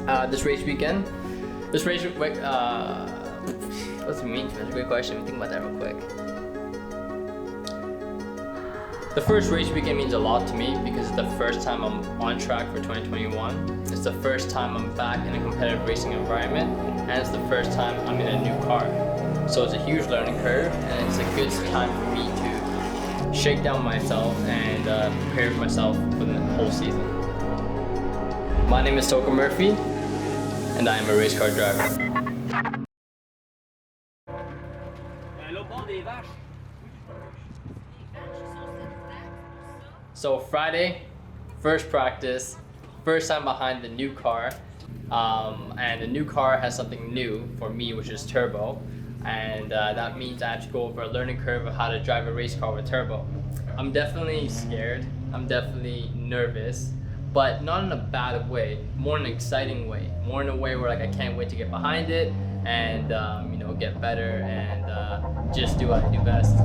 This race weekend. What's it mean? That's a great question. Let me think about that real quick. The first race weekend means a lot to me because it's the first time I'm on track for 2021. It's the first time I'm back in a competitive racing environment, and it's the first time I'm in a new car. So it's a huge learning curve, and it's a good time for me to shake down myself and prepare myself for the whole season. My name is Toka Murphy, and I am a race car driver. So Friday, first practice, first time behind the new car, and the new car has something new for me, which is turbo, and that means I have to go over a learning curve of how to drive a race car with turbo. I'm definitely scared, I'm definitely nervous, but not in a bad way, more in an exciting way, more in a way where like I can't wait to get behind it and get better and just do what I do best.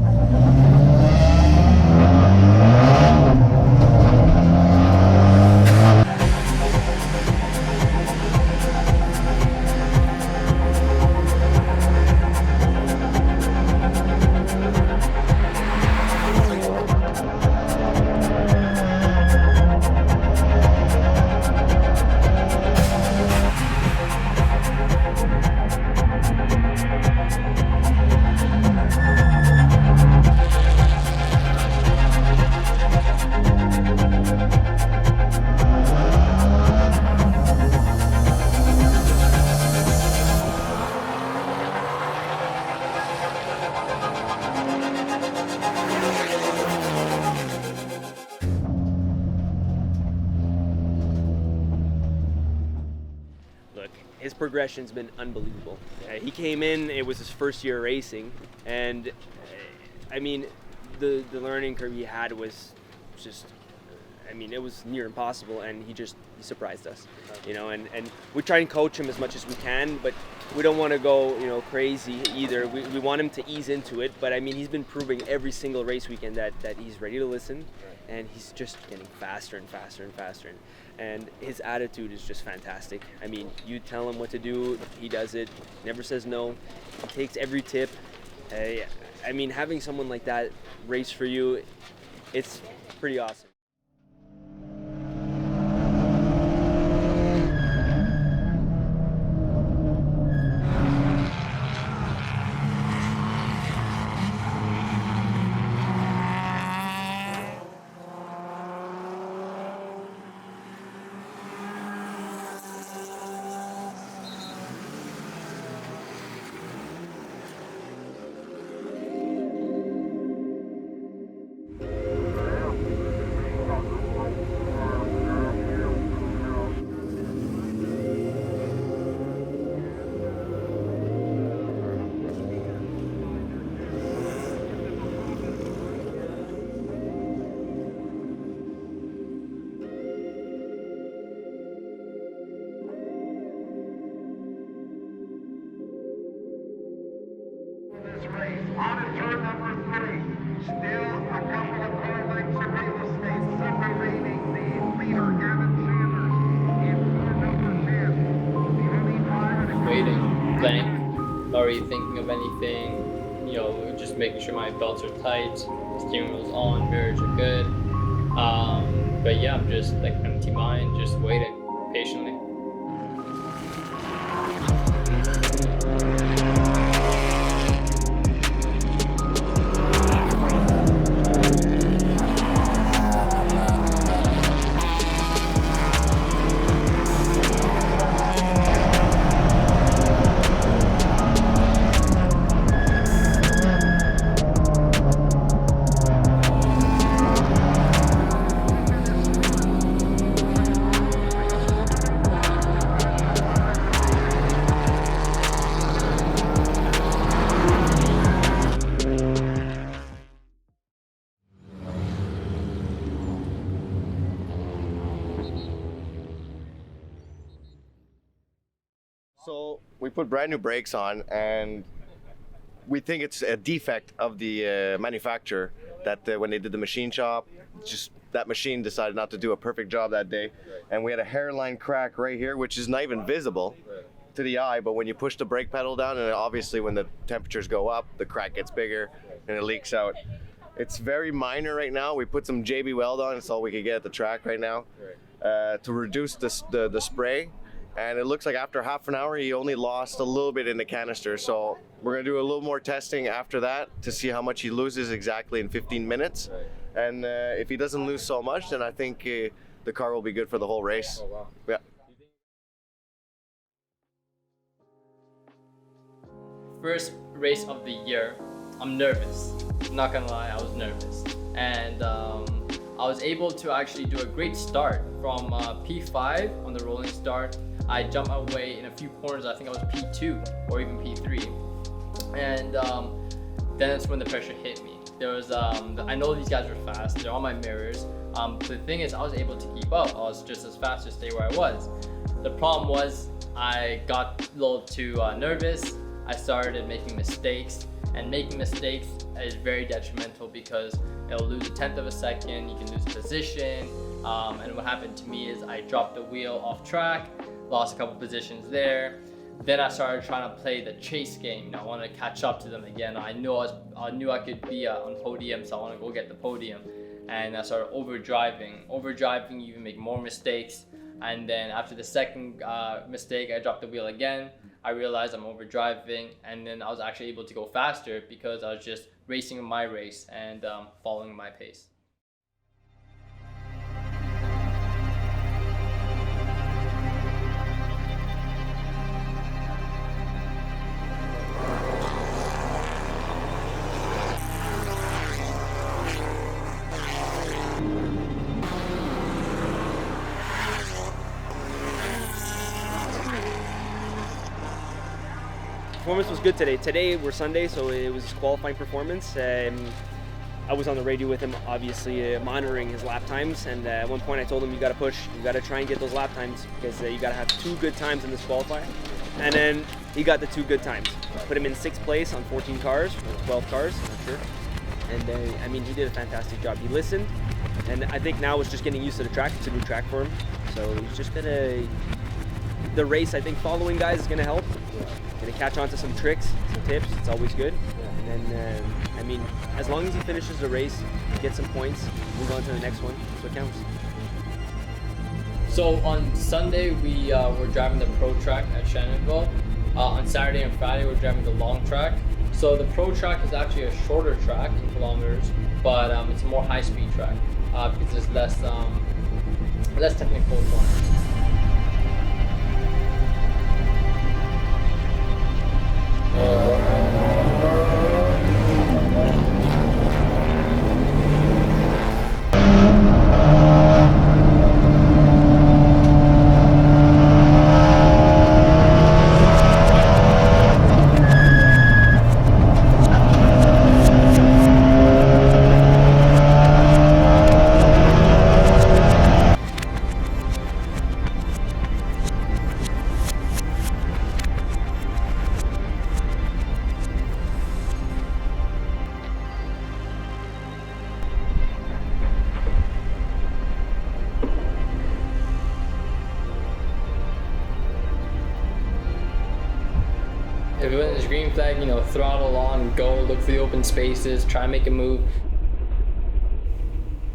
His progression's been unbelievable. He came in, it was his first year racing, and I mean, the learning curve he had was just, it was near impossible, and he surprised us, and we try and coach him as much as we can, but we don't want to go, crazy either. We want him to ease into it, but he's been proving every single race weekend that he's ready to listen, and he's just getting faster and faster and faster. And his attitude is just fantastic. You tell him what to do, he does it, never says no, he takes every tip. Having someone like that race for you, it's pretty awesome. On to turn number 3. Still a couple of car lengths of real estate separating the leader, Gavin Sanders, in car number 10. The only driver to Waiting, blank, not really thinking of anything, just making sure my belts are tight, steering wheel's on, mirrors are good. But yeah, I'm just like empty mind, just waiting patiently. So we put brand new brakes on, and we think it's a defect of the manufacturer that when they did the machine shop, just that machine decided not to do a perfect job that day. And we had a hairline crack right here, which is not even visible to the eye, but when you push the brake pedal down, and obviously when the temperatures go up, the crack gets bigger and it leaks out. It's very minor right now. We put some JB Weld on, it's all we could get at the track right now, to reduce the spray. And it looks like after half an hour, he only lost a little bit in the canister. So we're gonna do a little more testing after that to see how much he loses exactly in 15 minutes. And if he doesn't lose so much, then I think the car will be good for the whole race. Oh, wow. Yeah. First race of the year, I'm nervous. Not gonna lie, I was nervous. And I was able to actually do a great start from P5 on the rolling start. I jumped my way in a few corners. I think I was P2 or even P3. And then that's when the pressure hit me. There was, I know these guys were fast, they're on my mirrors. The thing is, I was able to keep up. I was just as fast to stay where I was. The problem was, I got a little too nervous. I started making mistakes, and making mistakes is very detrimental because it'll lose a tenth of a second, you can lose position. And what happened to me is I dropped the wheel off track, lost a couple positions there. Then I started trying to play the chase game. You know, I wanted to catch up to them again. I knew I could be on podium, so I want to go get the podium. And I started overdriving. Overdriving, you even make more mistakes. And then after the second mistake, I dropped the wheel again. I realized I'm overdriving, and then I was actually able to go faster because I was just racing my race and following my pace. Performance was good today. Today we're Sunday, so it was qualifying performance. I was on the radio with him, obviously monitoring his lap times, and at one point I told him, you got to push, you got to try and get those lap times because you got to have 2 good times in this qualifier. And then he got the 2 good times. Put him in 6th place on 14 cars, or 12 cars, I'm not sure. And I mean, he did a fantastic job. He listened, and I think now it's just getting used to the track. It's a new track for him, so he's just gonna. The race, I think, following guys is gonna help. Gonna catch on to some tricks, some tips. It's always good. And then, I mean, as long as he finishes the race, get some points, move on to the next one. That's what counts. So on Sunday, we were driving the pro track at Shannonville. On Saturday and Friday, we're driving the long track. So the pro track is actually a shorter track in kilometers, but it's a more high-speed track because there's less technical corners. If it was green flag, you know, throttle on, go, look for the open spaces, try and make a move.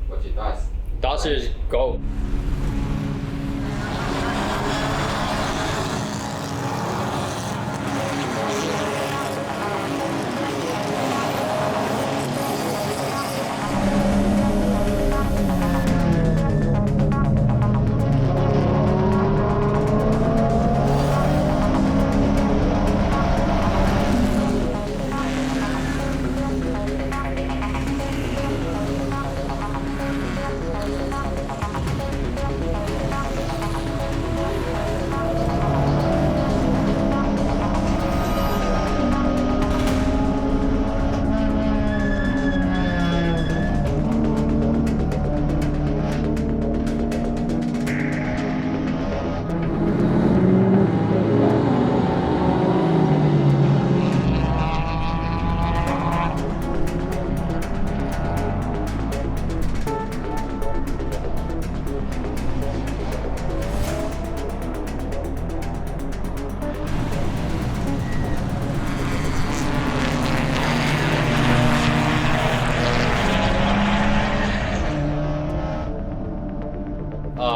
What's your thoughts? Thoughts are just go.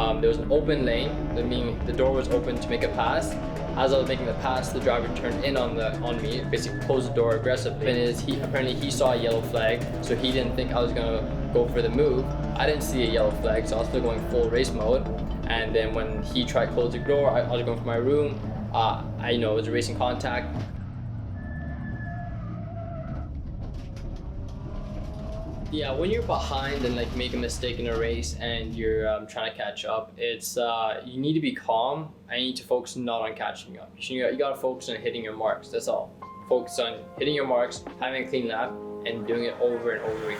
There was an open lane, that meaning the door was open to make a pass. As I was making the pass, the driver turned in on me, basically closed the door aggressively. And apparently he saw a yellow flag, so he didn't think I was gonna go for the move. I didn't see a yellow flag, so I was still going full race mode. And then when he tried to close the door, I was going for my room. I know it was a racing contact. Yeah, when you're behind and like make a mistake in a race and you're trying to catch up, it's you need to be calm and you need to focus not on catching up. You gotta focus on hitting your marks. That's all. Focus on hitting your marks, having a clean lap, and doing it over and over again.